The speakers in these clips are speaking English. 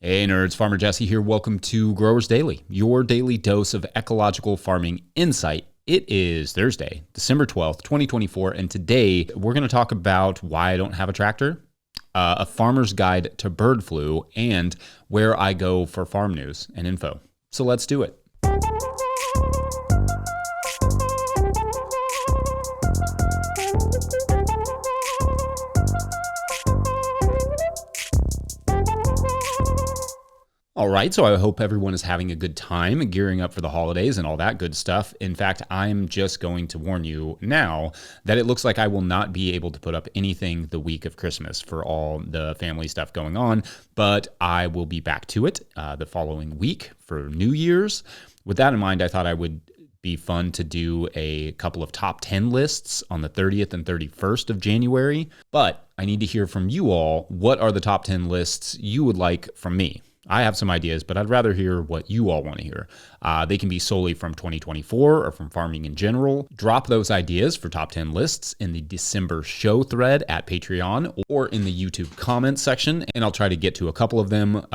Hey nerds, Farmer Jesse here. Welcome to Growers Daily, your daily dose of ecological farming insight. It is Thursday, December 12th, 2024, and today we're going to talk about why I don't have a tractor, a farmer's guide to bird flu, and where I go for farm news and info. So let's do it. All right, so I hope everyone is having a good time gearing up for the holidays and all that good stuff. In fact, I'm just going to warn you now that it looks like I will not be able to put up anything the week of Christmas for all the family stuff going on, but I will be back to it the following week for New Year's. With that in mind, I thought I would be fun to do a couple of top 10 lists on the 30th and 31st of January, but I need to hear from you all. What are the top 10 lists you would like from me? I have some ideas, but I'd rather hear what you all want to hear. They can be solely from 2024 or from farming in general. Drop those ideas for top 10 lists in the December show thread at Patreon or in the YouTube comments section, and I'll try to get to a couple of them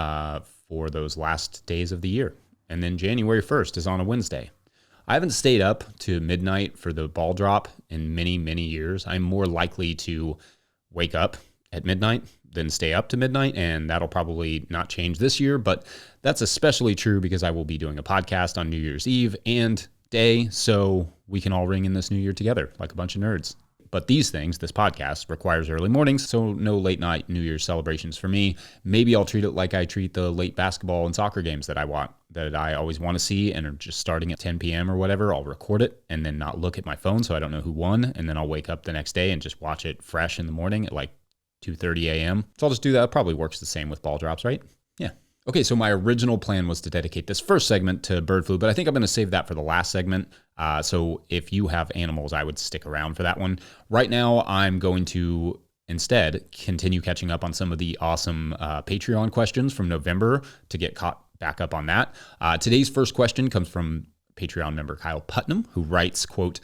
for those last days of the year. And then January 1st is on a Wednesday. I haven't stayed up to midnight for the ball drop in many, many years. I'm more likely to wake up at midnight than stay up to midnight, and that'll probably not change this year, but that's especially true because I will be doing a podcast on New Year's Eve and day, so we can all ring in this new year together like a bunch of nerds. But these things, this podcast, requires early mornings, so no late night New Year's celebrations for me. Maybe I'll treat it like I treat the late basketball and soccer games that I always want to see and are just starting at 10 p.m. or whatever. I'll record it and then not look at my phone so I don't know who won, and then I'll wake up the next day and just watch it fresh in the morning at like 2:30 a.m. So I'll just do that. It probably works the same with ball drops, right? Yeah. Okay, so my original plan was to dedicate this first segment to bird flu, but I think I'm going to save that for the last segment. So if you have animals, I would stick around for that one. Right now, I'm going to instead continue catching up on some of the awesome Patreon questions from November to get caught back up on that. Today's first question comes from Patreon member Kyle Putnam, who writes, quote,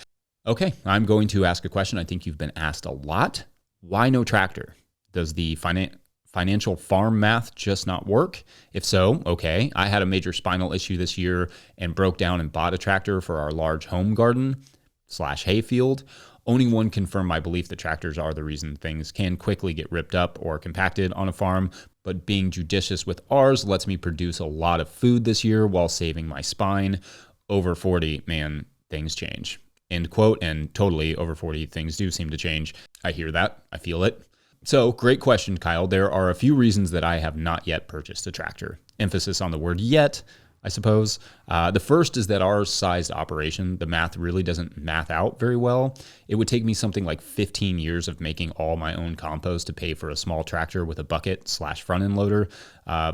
"Okay, I'm going to ask a question I think you've been asked a lot. Why no tractor? Does the financial farm math just not work? If so, okay. I had a major spinal issue this year and broke down and bought a tractor for our large home garden / hayfield. Owning one confirmed my belief that tractors are the reason things can quickly get ripped up or compacted on a farm, but being judicious with ours lets me produce a lot of food this year while saving my spine. Over 40, man, things change." End quote. And totally, over 40, things do seem to change. I hear that. I feel it. So, great question, Kyle. There are a few reasons that I have not yet purchased a tractor. Emphasis on the word yet, I suppose. The first is that our sized operation, the math really doesn't math out very well. It would take me something like 15 years of making all my own compost to pay for a small tractor with a bucket / front end loader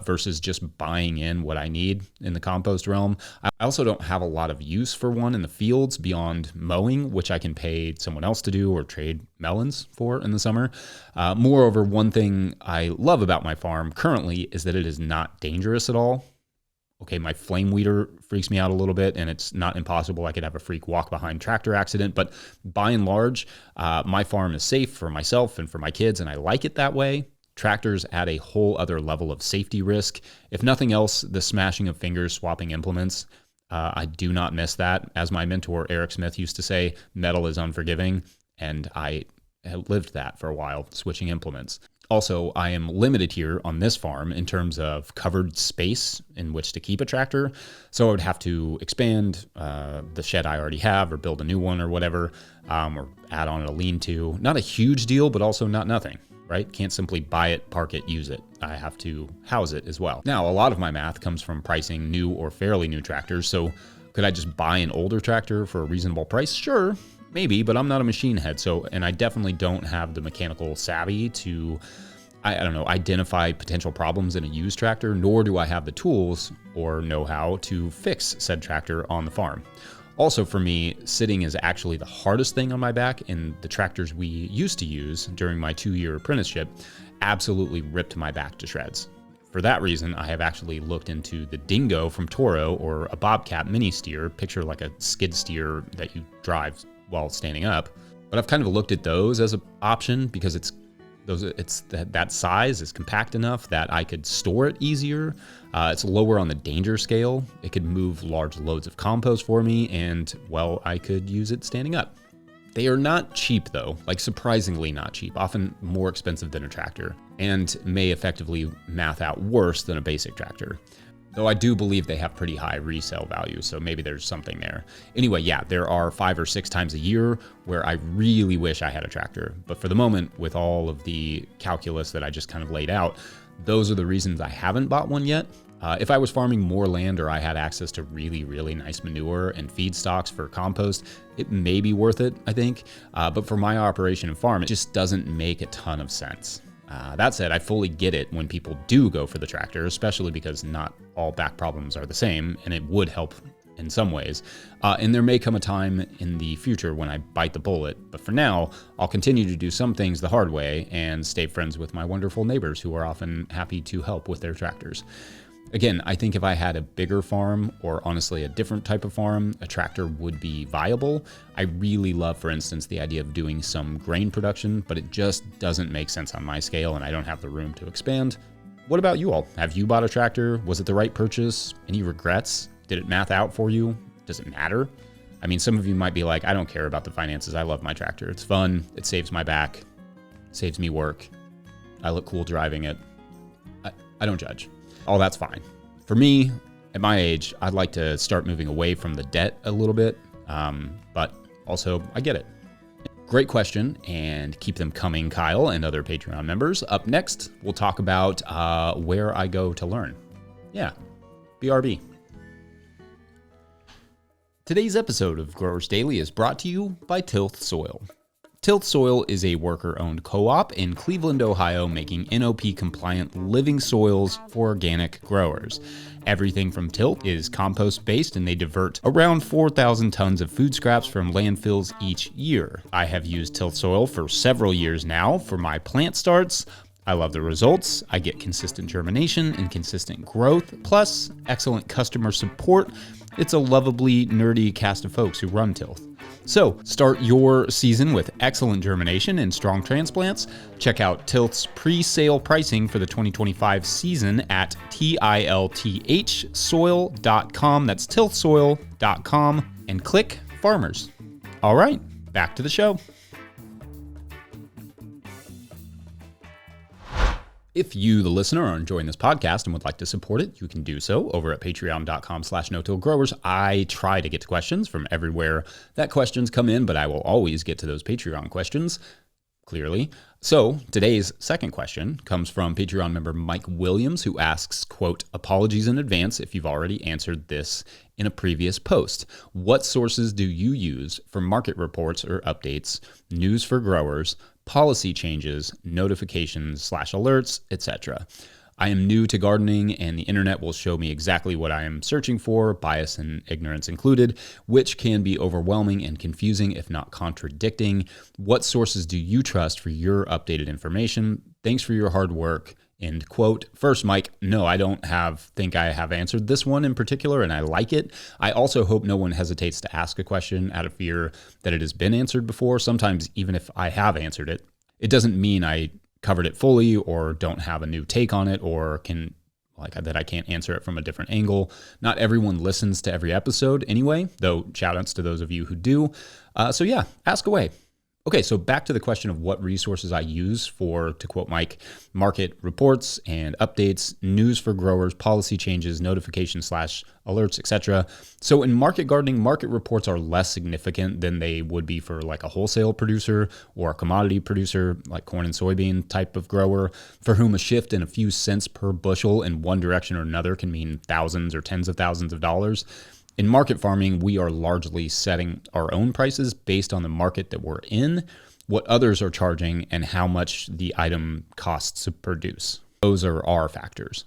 versus just buying in what I need in the compost realm. I also don't have a lot of use for one in the fields beyond mowing, which I can pay someone else to do or trade melons for in the summer. Moreover, one thing I love about my farm currently is that it is not dangerous at all. Okay, my flame weeder freaks me out a little bit, and it's not impossible I could have a freak walk-behind tractor accident, but by and large, my farm is safe for myself and for my kids, and I like it that way. Tractors add a whole other level of safety risk. If nothing else, the smashing of fingers swapping implements, I do not miss that. As my mentor Eric Smith used to say, metal is unforgiving, and I have lived that for a while, switching implements. Also, I am limited here on this farm in terms of covered space in which to keep a tractor. So I would have to expand the shed I already have or build a new one or whatever, or add on a lean-to. Not a huge deal, but also not nothing, right? Can't simply buy it, park it, use it. I have to house it as well. Now, a lot of my math comes from pricing new or fairly new tractors. So could I just buy an older tractor for a reasonable price? Sure. Maybe, but I'm not a machine head, and I definitely don't have the mechanical savvy to, identify potential problems in a used tractor, nor do I have the tools or know-how to fix said tractor on the farm. Also, for me, sitting is actually the hardest thing on my back, and the tractors we used to use during my 2-year apprenticeship absolutely ripped my back to shreds. For that reason, I have actually looked into the Dingo from Toro, or a Bobcat mini steer, picture like a skid steer that you drive while standing up. But I've kind of looked at those as an option because it's It's that size is compact enough that I could store it easier. It's lower on the danger scale. It could move large loads of compost for me, and well, I could use it standing up. They are not cheap though, like surprisingly not cheap, often more expensive than a tractor, and may effectively math out worse than a basic tractor. Though I do believe they have pretty high resale value, so maybe there's something there. Anyway, yeah, there are 5 or 6 times a year where I really wish I had a tractor. But for the moment, with all of the calculus that I just kind of laid out, those are the reasons I haven't bought one yet. If I was farming more land or I had access to really, really nice manure and feedstocks for compost, it may be worth it, I think. But for my operation and farm, it just doesn't make a ton of sense. That said, I fully get it when people do go for the tractor, especially because not all back problems are the same, and it would help in some ways. And there may come a time in the future when I bite the bullet, but for now, I'll continue to do some things the hard way and stay friends with my wonderful neighbors who are often happy to help with their tractors. Again, I think if I had a bigger farm, or honestly a different type of farm, a tractor would be viable. I really love, for instance, the idea of doing some grain production, but it just doesn't make sense on my scale and I don't have the room to expand. What about you all? Have you bought a tractor? Was it the right purchase? Any regrets? Did it math out for you? Does it matter? I mean, some of you might be like, I don't care about the finances. I love my tractor. It's fun. It saves my back. It saves me work. I look cool driving it. I don't judge. All that's fine. For me, at my age, I'd like to start moving away from the debt a little bit, but also I get it. Great question, and keep them coming, Kyle and other Patreon members. Up next, we'll talk about where I go to learn. Yeah, BRB. Today's episode of Growers Daily is brought to you by Tilth Soil. Tilth Soil is a worker-owned co-op in Cleveland, Ohio, making NOP-compliant living soils for organic growers. Everything from Tilth is compost-based, and they divert around 4,000 tons of food scraps from landfills each year. I have used Tilth Soil for several years now for my plant starts. I love the results. I get consistent germination and consistent growth, plus excellent customer support. It's a lovably nerdy cast of folks who run Tilth. So, start your season with excellent germination and strong transplants. Check out Tilth's pre-sale pricing for the 2025 season at tilthsoil.com. That's tilthsoil.com, and click Farmers. All right, back to the show. If you, the listener, are enjoying this podcast and would like to support it, you can do so over at patreon.com/no-till-growers. I try to get to questions from everywhere that questions come in, but I will always get to those Patreon questions, clearly. So today's second question comes from Patreon member Mike Williams, who asks, quote, apologies in advance if you've already answered this in a previous post. What sources do you use for market reports or updates, news for growers, policy changes, notifications/alerts, etc.? I am new to gardening, and the internet will show me exactly what I am searching for, bias and ignorance included, which can be overwhelming and confusing, if not contradicting. What sources do you trust for your updated information? Thanks for your hard work. End quote. First, Mike, no, I don't think I have answered this one in particular, and I like it. I also hope no one hesitates to ask a question out of fear that it has been answered before. Sometimes, even if I have answered it, it doesn't mean I covered it fully or don't have a new take on it or that I can't answer it from a different angle. Not everyone listens to every episode anyway, though shout outs to those of you who do. So yeah, ask away. Okay, so back to the question of what resources I use for, to quote Mike, market reports and updates, news for growers, policy changes, notifications/alerts, etc. So in market gardening, market reports are less significant than they would be for like a wholesale producer or a commodity producer, like corn and soybean type of grower, for whom a shift in a few cents per bushel in one direction or another can mean thousands or tens of thousands of dollars. In market farming, we are largely setting our own prices based on the market that we're in, what others are charging, and how much the item costs to produce. Those are our factors.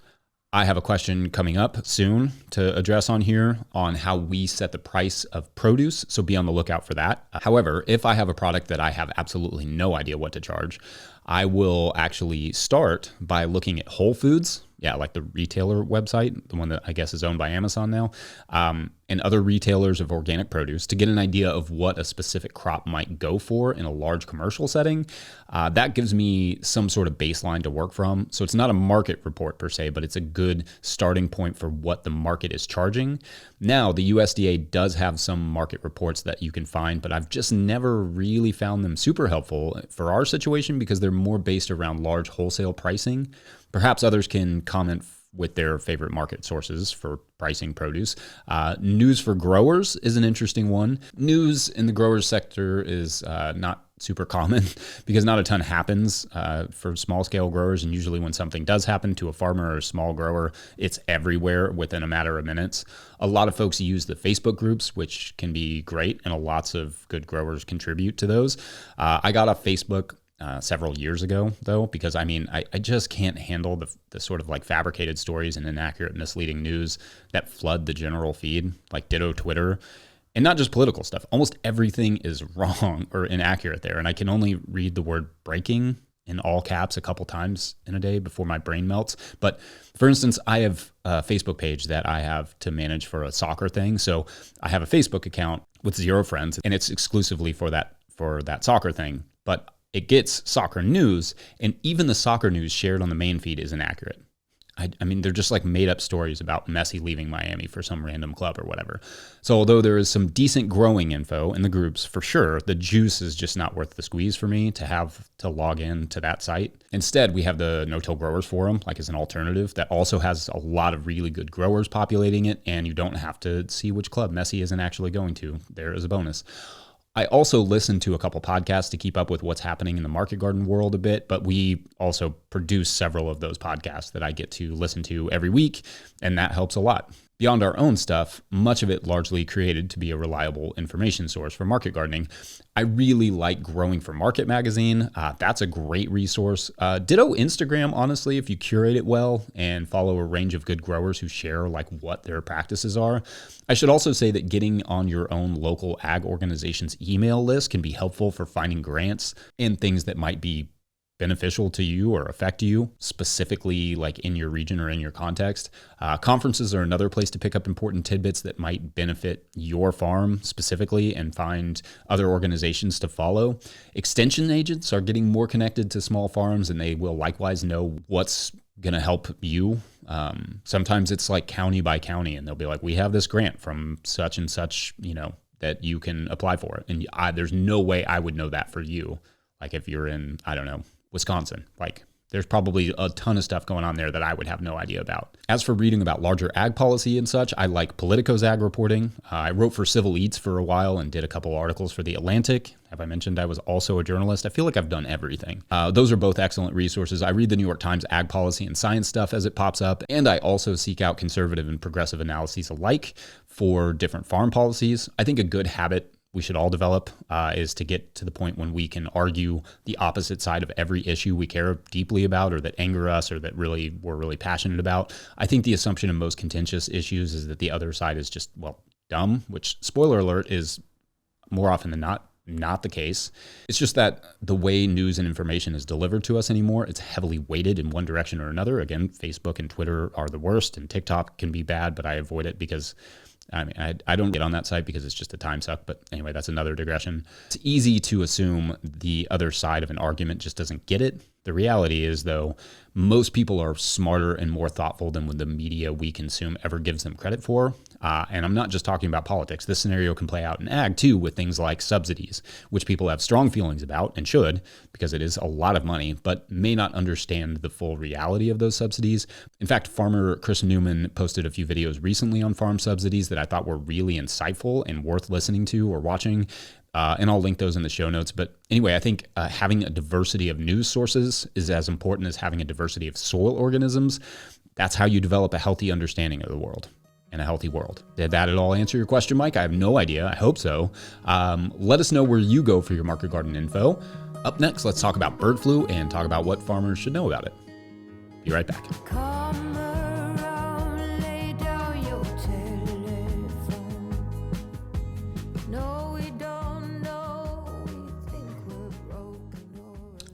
I have a question coming up soon to address on here on how we set the price of produce, so be on the lookout for that. However, if I have a product that I have absolutely no idea what to charge, I will actually start by looking at Whole Foods Yeah, like the retailer website, the one that I guess is owned by Amazon now, and other retailers of organic produce to get an idea of what a specific crop might go for in a large commercial setting. That gives me some sort of baseline to work from. So it's not a market report per se, but it's a good starting point for what the market is charging. Now, the USDA does have some market reports that you can find, but I've just never really found them super helpful for our situation because they're more based around large wholesale pricing. Perhaps others can comment with their favorite market sources for pricing produce. News for growers is an interesting one. News in the growers sector is not super common because not a ton happens for small scale growers. And usually when something does happen to a farmer or a small grower, it's everywhere within a matter of minutes. A lot of folks use the Facebook groups, which can be great, and lots of good growers contribute to those. I got off Facebook several years ago, though, because I just can't handle the sort of like fabricated stories and inaccurate, misleading news that flood the general feed, like ditto Twitter. And not just political stuff. Almost everything is wrong or inaccurate there. And I can only read the word breaking in all caps a couple times in a day before my brain melts. But for instance, I have a Facebook page that I have to manage for a soccer thing. So I have a Facebook account with 0 friends, and it's exclusively for that soccer thing. But it gets soccer news, and even the soccer news shared on the main feed is inaccurate. I mean, they're just like made up stories about Messi leaving Miami for some random club or whatever. So although there is some decent growing info in the groups for sure, the juice is just not worth the squeeze for me to have to log in to that site. Instead, we have the No-Till Growers Forum, like as an alternative that also has a lot of really good growers populating it, and you don't have to see which club Messi isn't actually going to. There is a bonus. I also listen to a couple podcasts to keep up with what's happening in the market garden world a bit, but we also produce several of those podcasts that I get to listen to every week, and that helps a lot. Beyond our own stuff, much of it largely created to be a reliable information source for market gardening. I really like Growing for Market magazine. That's a great resource. Ditto Instagram, honestly, if you curate it well and follow a range of good growers who share like what their practices are. I should also say that getting on your own local ag organization's email list can be helpful for finding grants and things that might be beneficial to you or affect you specifically, like in your region or in your context. Conferences are another place to pick up important tidbits that might benefit your farm specifically and find other organizations to follow. Extension agents are getting more connected to small farms, and they will likewise know what's going to help you. Sometimes it's like county by county, and they'll be like, we have this grant from such and such, that you can apply for. And there's no way I would know that for you. Like if you're in, I don't know, Wisconsin, like there's probably a ton of stuff going on there that I would have no idea about. As for reading about larger ag policy and such, I like Politico's ag reporting. I wrote for Civil Eats for a while and did a couple articles for The Atlantic. Have I mentioned I was also a journalist? I feel like I've done everything. Those are both excellent resources. I read the New York Times ag policy and science stuff as it pops up, and I also seek out conservative and progressive analyses alike for different farm policies. I think a good habit we should all develop is to get to the point when we can argue the opposite side of every issue we care deeply about or that anger us or that we're really passionate about. I think the assumption in most contentious issues is that the other side is just, dumb, which, spoiler alert, is more often than not the case. It's just that the way news and information is delivered to us anymore, it's heavily weighted in one direction or another. Again, Facebook and Twitter are the worst, and TikTok can be bad, but I avoid it because I don't get on that site because it's just a time suck. But anyway, that's another digression. It's easy to assume the other side of an argument just doesn't get it. The reality is, though, most people are smarter and more thoughtful than what the media we consume ever gives them credit for. And I'm not just talking about politics. This scenario can play out in ag, too, with things like subsidies, which people have strong feelings about and should, because it is a lot of money, but may not understand the full reality of those subsidies. In fact, farmer Chris Newman posted a few videos recently on farm subsidies that I thought were really insightful and worth listening to or watching. And I'll link those in the show notes. But anyway, I think having a diversity of news sources is as important as having a diversity of soil organisms. That's how you develop a healthy understanding of the world and a healthy world. Did that at all answer your question, Mike? I have no idea. I hope so. Let us know where you go for your market garden info. Up next, let's talk about bird flu and talk about what farmers should know about it. Be right back.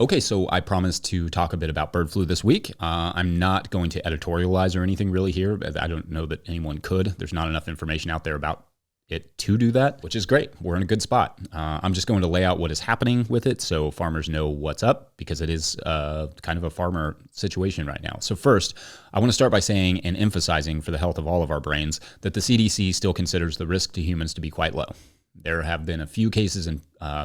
Okay, so I promised to talk a bit about bird flu this week. I'm not going to editorialize or anything really here. I don't know that anyone could. There's not enough information out there about it to do that, which is great. We're in a good spot. I'm just going to lay out what is happening with it so farmers know what's up, because it is kind of a farmer situation right now. So first, I want to start by saying and emphasizing for the health of all of our brains that the CDC still considers the risk to humans to be quite low. There have been a few cases in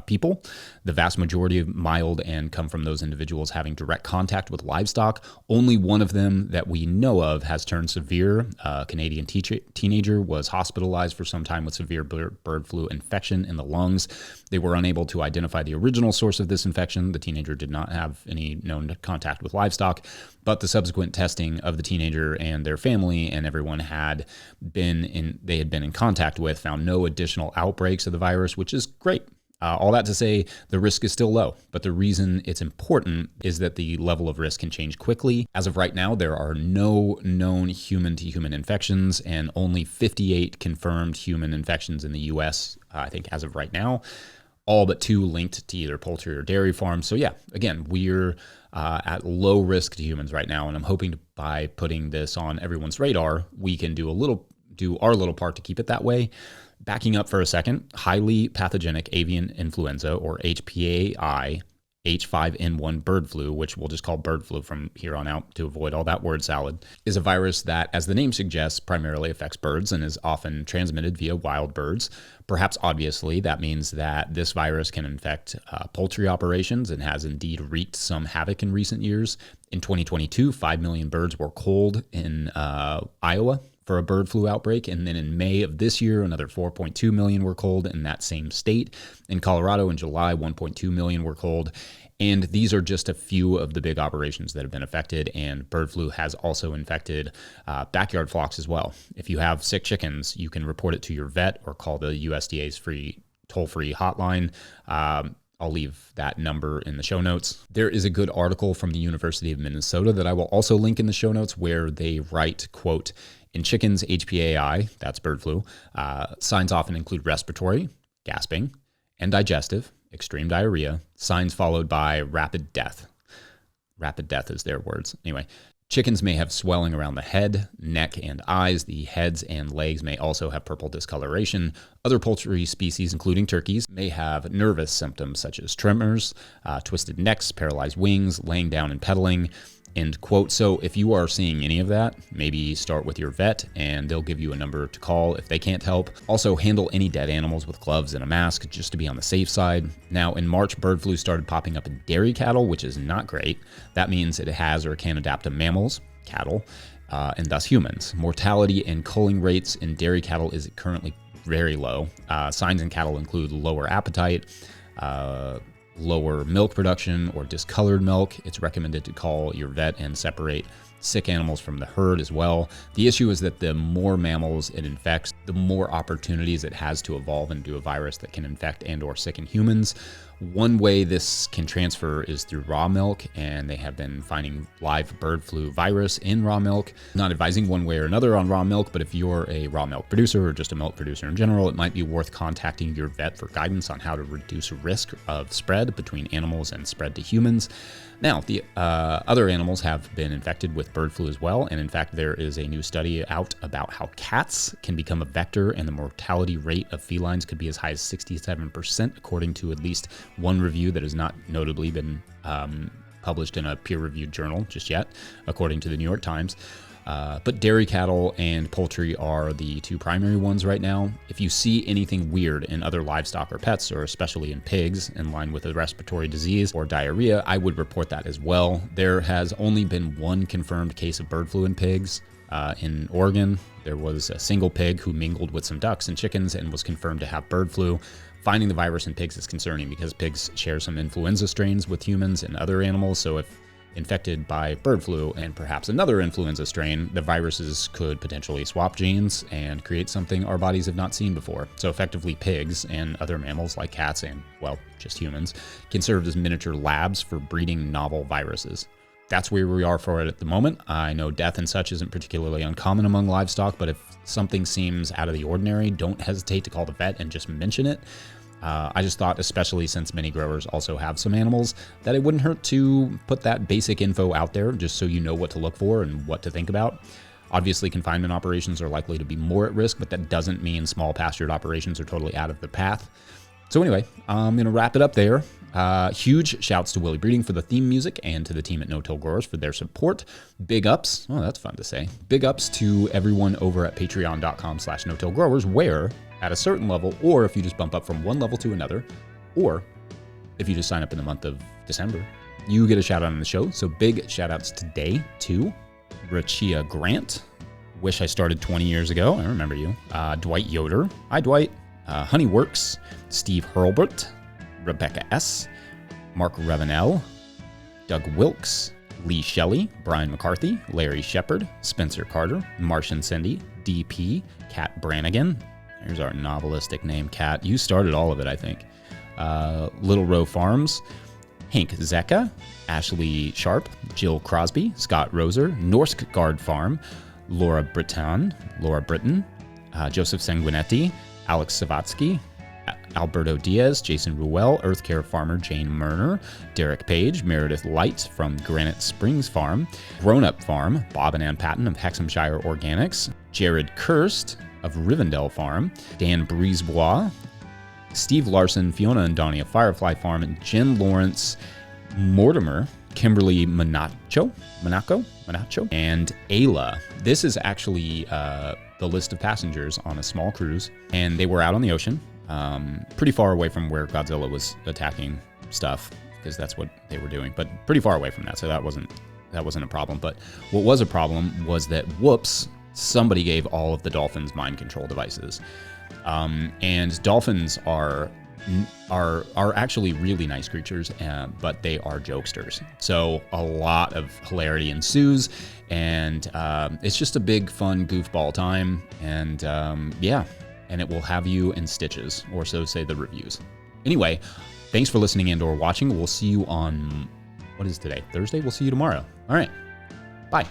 people, the vast majority of mild, and come from those individuals having direct contact with livestock. Only one of them that we know of has turned severe. A Canadian teenager was hospitalized for some time with severe bird flu infection in the lungs. They were unable to identify the original source of this infection. The teenager did not have any known contact with livestock, but the subsequent testing of the teenager and their family and everyone had been in contact with found no additional outbreaks of the virus, which is great. All that to say, the risk is still low, but the reason it's important is that the level of risk can change quickly. As of right now, there are no known human-to-human infections and only 58 confirmed human infections in the U.S., I think, as of right now, all but 2 linked to either poultry or dairy farms. So yeah, again, we're at low risk to humans right now, and I'm hoping by putting this on everyone's radar, we can do our little part to keep it that way. Backing up for a second, highly pathogenic avian influenza, or HPAI, H5N1 bird flu, which we'll just call bird flu from here on out to avoid all that word salad, is a virus that, as the name suggests, primarily affects birds and is often transmitted via wild birds. Perhaps obviously, that means that this virus can infect poultry operations and has indeed wreaked some havoc in recent years. In 2022, 5 million birds were culled in Iowa for a bird flu outbreak, and then in May of this year, another 4.2 million were culled in that same state. In Colorado in July, 1.2 million were culled, and these are just a few of the big operations that have been affected, and bird flu has also infected backyard flocks as well. If you have sick chickens, you can report it to your vet or call the USDA's toll-free hotline. I'll leave that number in the show notes. There is a good article from the University of Minnesota that I will also link in the show notes where they write, quote, "In chickens, HPAI, that's bird flu, signs often include respiratory, gasping, and digestive, extreme diarrhea, signs followed by rapid death." Rapid death is their words. Anyway, chickens may have swelling around the head, neck, and eyes. The heads and legs may also have purple discoloration. Other poultry species, including turkeys, may have nervous symptoms such as tremors, twisted necks, paralyzed wings, laying down and pedaling, end quote. So if you are seeing any of that, maybe start with your vet and they'll give you a number to call if they can't help. Also, handle any dead animals with gloves and a mask just to be on the safe side. Now, in March, bird flu started popping up in dairy cattle, which is not great. That means it has or can adapt to mammals, cattle, and thus humans. Mortality and culling rates in dairy cattle is currently very low. Signs in cattle include lower appetite, lower milk production, or discolored milk. It's recommended to call your vet and separate sick animals from the herd as well. The issue is that the more mammals it infects, the more opportunities it has to evolve into a virus that can infect and or sicken humans. One way this can transfer is through raw milk, and they have been finding live bird flu virus in raw milk. Not advising one way or another on raw milk, but if you're a raw milk producer or just a milk producer in general, it might be worth contacting your vet for guidance on how to reduce risk of spread between animals and spread to humans. Now, the other animals have been infected with bird flu as well, and in fact, there is a new study out about how cats can become a vector, and the mortality rate of felines could be as high as 67%, according to at least one review that has not notably been published in a peer-reviewed journal just yet, according to the New York Times. But dairy cattle and poultry are the two primary ones right now. If you see anything weird in other livestock or pets, or especially in pigs, in line with a respiratory disease or diarrhea, I would report that as well. There has only been one confirmed case of bird flu in pigs. In Oregon, there was a single pig who mingled with some ducks and chickens and was confirmed to have bird flu. Finding the virus in pigs is concerning because pigs share some influenza strains with humans and other animals, so if infected by bird flu and perhaps another influenza strain, the viruses could potentially swap genes and create something our bodies have not seen before. So effectively, pigs and other mammals like cats and, well, just humans, can serve as miniature labs for breeding novel viruses. That's where we are for it at the moment. I know death and such isn't particularly uncommon among livestock, but if something seems out of the ordinary, don't hesitate to call the vet and just mention it. I just thought, especially since many growers also have some animals, that it wouldn't hurt to put that basic info out there just so you know what to look for and what to think about. Obviously, confinement operations are likely to be more at risk, but that doesn't mean small pastured operations are totally out of the path. So anyway, I'm going to wrap it up there. Huge shouts to Willie Breeding for the theme music and to the team at No Till Growers for their support. Big ups. Oh, that's fun to say. Big ups to everyone over at patreon.com/no-till-growers, where at a certain level, or if you just bump up from one level to another, or if you just sign up in the month of December, you get a shout out on the show. So big shout outs today to Rachia Grant. Wish I started 20 years ago. I remember you. Dwight Yoder. Hi, Dwight. Honeyworks. Steve Hurlbert. Rebecca S. Mark Revenell. Doug Wilkes. Lee Shelley. Brian McCarthy. Larry Shepard. Spencer Carter. Martian Cindy. DP. Kat Brannigan. Here's our novelistic name, Kat. You started all of it, I think. Little Row Farms. Hank Zecca, Ashley Sharp, Jill Crosby, Scott Roser, Norsk Guard Farm, Laura Britton, Joseph Sanguinetti, Alex Savatsky, Alberto Diaz, Jason Ruel, Earth Care Farmer Jane Murner, Derek Page, Meredith Light from Granite Springs Farm, Grown Up Farm, Bob and Ann Patton of Hexhamshire Organics, Jared Kirst of Rivendell Farm, Dan Brisebois, Steve Larson, Fiona and Donnie of Firefly Farm, and Jen Lawrence Mortimer, Kimberly Monaco, and Ayla. This is actually the list of passengers on a small cruise, and they were out on the ocean, pretty far away from where Godzilla was attacking stuff, because that's what they were doing, but pretty far away from that, so that wasn't a problem. But what was a problem was that, whoops, somebody gave all of the dolphins mind control devices. And dolphins are actually really nice creatures, but they are jokesters. So a lot of hilarity ensues, and it's just a big, fun, goofball time. And yeah, and it will have you in stitches, or so say the reviews. Anyway, thanks for listening and or watching. We'll see you on, what is today? Thursday? We'll see you tomorrow. All right. Bye.